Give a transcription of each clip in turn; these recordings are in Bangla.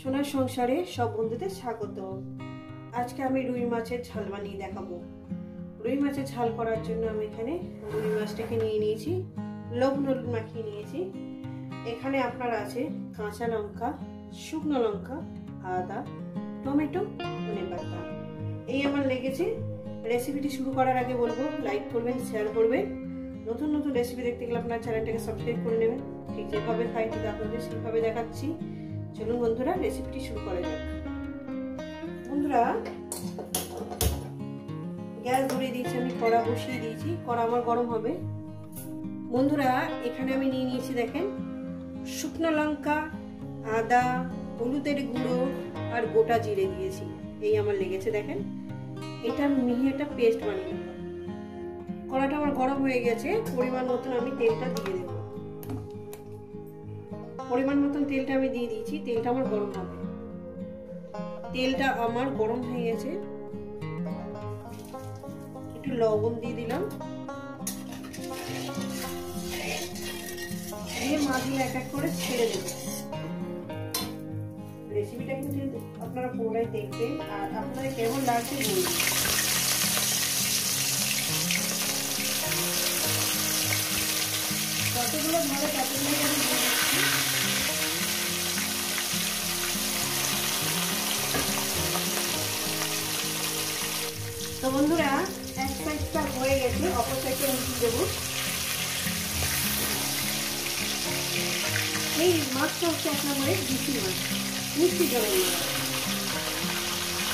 সোনার সংসারে সব বন্ধুদের স্বাগত। আজকে আমি রুই মাছের ঝাল বানিয়ে দেখাবো। রুই মাছের ঝাল করার জন্য আমি এখানে রুই মাছটাকে নিয়ে নিয়েছি, লবণ হলুদ মাখিয়ে নিয়েছি। এখানে আপনার আছে কাঁচা লঙ্কা, শুকনো লঙ্কা, আদা, টমেটো, ধনেপাতা। এই আমার লেগেছে। রেসিপিটি শুরু করার আগে বলবো লাইক করবেন, শেয়ার করবেন। নতুন নতুন রেসিপি দেখতে গেলে আপনার চ্যানেলটাকে সাবস্ক্রাইব করে নেবেন। ঠিক যেভাবে খাই ঠিক আপনাদের সেইভাবে দেখাচ্ছি। চলুন বন্ধুরা, রেসিপিটি শুরু করা যাক। বন্ধুরা, গ্যাস ধরিয়ে দিয়েছি, আমি কড়া বসিয়ে দিয়েছি। কড়া আমার গরম হবে। বন্ধুরা, এখানে আমি নিয়ে নিয়েছি, দেখেন, শুকনো লঙ্কা, আদা, হলুদের গুঁড়ো আর গোটা জিরে দিয়েছি। এই আমার লেগেছে, দেখেন। এটা মিহি একটা পেস্ট বানিয়ে নেব। কড়াটা আমার গরম হয়ে গেছে। পরিমাণ মতন আমি তেলটা দিয়ে দেব। পরিমাণ মতন তেলটা আমি দিয়ে দিয়েছি। তেলটা আমার গরম হবে। তেলটা আমার গরম হয়ে গেছে। একটু লবণ দিয়ে দিলাম, দিয়ে মাছগুলো এক এক করে ছেড়ে দেব। রেসিপিটা কিন্তু আপনারা পুরোটাই দেখবেন আর আপনাদের কেমন লাগছে বলবেন। কতগুলো ভালো ততগুলো আমি দিয়ে দিচ্ছি। তো বন্ধুরা, এক সাইডটা হয়ে গেছে, অপর সাইডটা উল্টিয়ে দেবো। এই মাছটা হচ্ছে এক নম্বরে মিষ্টি মাছ, মিষ্টি জলের মাছ।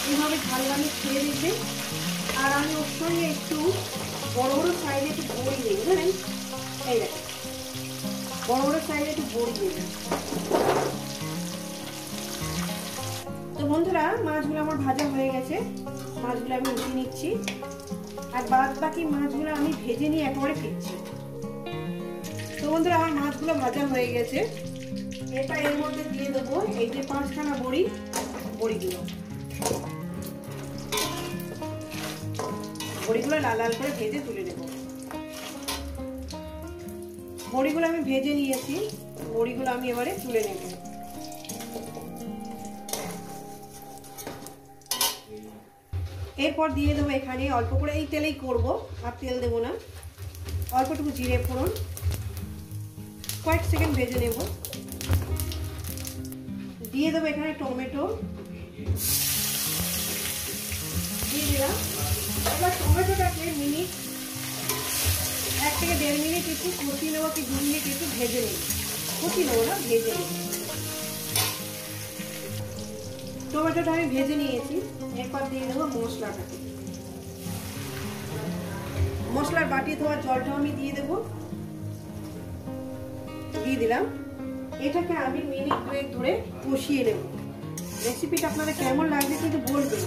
এইভাবে ঝাল বানিয়ে খেয়ে দিতে। আর আমি ওর সঙ্গে একটু বড় বড় সাইজে একটু বড়ি দেবো, জানেন। এই দেখেন, বড় বড় সাইজে একটু বড়ি দেবো। তো বন্ধুরা, মাছগুলো আমার ভাজা হয়ে গেছে। মাছগুলো আমি উঠিয়ে নিচ্ছি। আর বাদ বাকি মাছগুলো আমি ভেজে নিয়ে একেবারে ফিরছি। তো বন্ধুরা, আমার মাছগুলো ভাজা হয়ে গেছে। এটা এর মধ্যে দিয়ে দেবো এই যে 5খানা বড়ি, বড়িগুলো লাল লাল করে ভেজে তুলে নেব। বড়িগুলো আমি ভেজে নিয়েছি। বড়িগুলো আমি এবারে তুলে নেব। এরপর দিয়ে দেবো এখানে অল্প করে, এই তেলেই করব, আর তেল দেবো না, অল্পটুকু জিরে ফোড়ন, কয়েক সেকেন্ড ভেজে নেব। দিয়ে দেবো এখানে টমেটো দিয়ে দিলাম। এবার টমেটোটাকে 1 থেকে 1.5 মিনিট একটু কষিয়ে নেবো, কি 2 মিনিট একটু ভেজে নেব। কষিয়ে নেবো না, ভেজে নেব। টমেটোটা আমি ভেজে নিয়েছি। এরপর দিয়ে দেবো মশলাটাকে। মশলার বাটি ধোয়া জলটা আমি দিয়ে দেবো, দিয়ে দিলাম। এটাকে আমি মিনিট 2 ধরে কষিয়ে নেব। রেসিপিটা আপনাদের কেমন লাগছে কিন্তু বলবেন।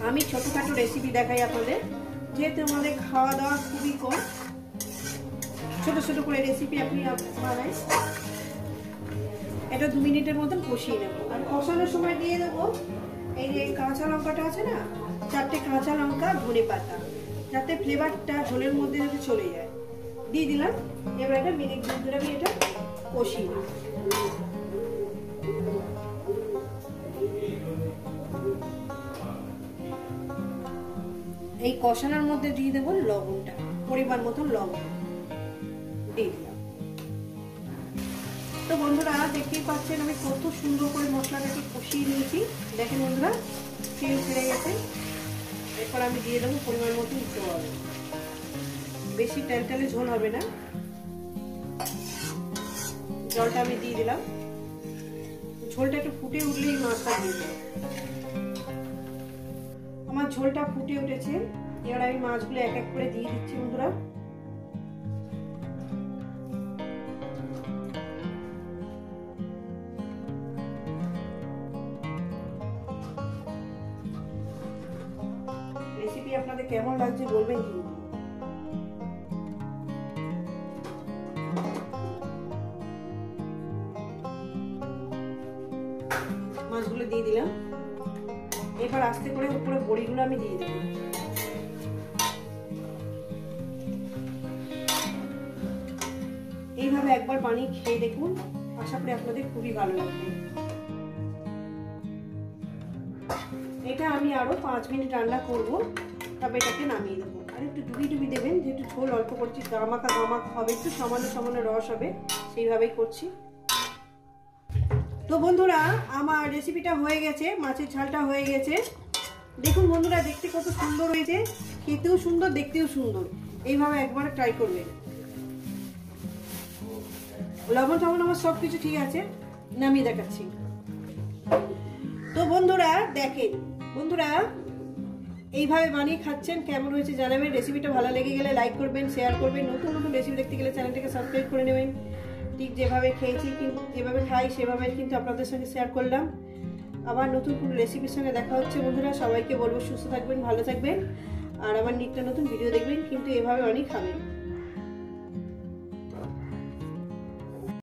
আমি ছোটখাটো রেসিপি দেখাই আপনাদের, যেহেতু আমাদের খাওয়া দাওয়া খুবই কম। ছোট ছোট করে রেসিপি আপনি বানাই। এটা 2 মিনিটের মতন কষিয়ে নেব। আর কষানোর সময় দিয়ে দেবো এই যে কাঁচা লঙ্কাটা আছে না, 4টে কাঁচা লঙ্কা, ধনেপাতা, যাতে ফ্লেভারটা ঝোলের মধ্যে যাতে চলে যায়, দিয়ে দিলাম। এবার এটা মিনিট 2 ধরে আমি এটা কষিয়ে নেব। এই কষানোর মধ্যে দিয়ে দেবো লবণটা, পরিমাণ মতন লবণ দিয়ে দিলাম। তো বন্ধুরা, দেখতেই পাচ্ছেন আমি কত সুন্দর করে মশলাটাকে কষিয়ে নিয়েছি। দেখেন বন্ধুরা, তেল ছেড়ে গেছে। এরপর আমি দিয়ে দেবো পরিমাণ মতন জল। বেশি টেলটেলে ঝোল হবে না। জলটা আমি দিয়ে দিলাম। ঝোলটা একটু ফুটে উঠলেই মাছটা দিয়ে দেবো। আমার ঝোলটা ফুটে উঠেছে। এবার আমি মাছগুলো এক এক করে দিয়ে দিচ্ছি বন্ধুরা। রেসিপি আপনাদের কেমন লাগছে বলবেন কিন্তু। মাছগুলো দিয়ে দিলাম। এবার আস্তে করে উপরে বড়িগুলো আমি দিয়ে দেব। এইভাবে একবার বানিয়ে খেয়ে দেখুন, আশা করি আপনাদের খুবই ভালো লাগবে। এটা আমি আরও 5 মিনিট রান্না করব, তবে এটাকে নামিয়ে দেবো। আর একটু ডুবি ডুবি দেবেন, যেহেতু ঝোল অল্প করছি, গামাকা গামাক হবে, একটু সামান্য সামান্য রস হবে, সেইভাবেই করছি। তো বন্ধুরা আমার রেসিপিটা হয়ে গেছে, মাছের ঝালটা হয়ে গেছে। দেখুন বন্ধুরা, দেখতে কত সুন্দর হয়েছে, খেতেও সুন্দর, দেখতেও সুন্দর। এইভাবে একবার ট্রাই করবেন। লবণ টবণ আমার সব কিছু ঠিক আছে, নামিয়ে দেখাচ্ছি। তো বন্ধুরা দেখেন, বন্ধুরা এইভাবে বানিয়ে খাচ্ছেন, কেমন হয়েছে জানাবেন। রেসিপিটা ভালো লেগে গেলে লাইক করবেন, শেয়ার করবেন। নতুন নতুন রেসিপি দেখতে গেলে চ্যানেলটাকে সাবস্ক্রাইব করে নেবেন। ঠিক যেভাবে খেয়েছি, কিন্তু যেভাবে খাই সেভাবে কিন্তু আপনাদের সঙ্গে শেয়ার করলাম। আবার নতুন কোনো রেসিপির সঙ্গে দেখা হচ্ছে বন্ধুরা। সবাইকে বলবো সুস্থ থাকবেন, ভালো থাকবেন, আর আমার নিত্য নতুন ভিডিও দেখবেন, কিন্তু এভাবে অনেক খাবেন।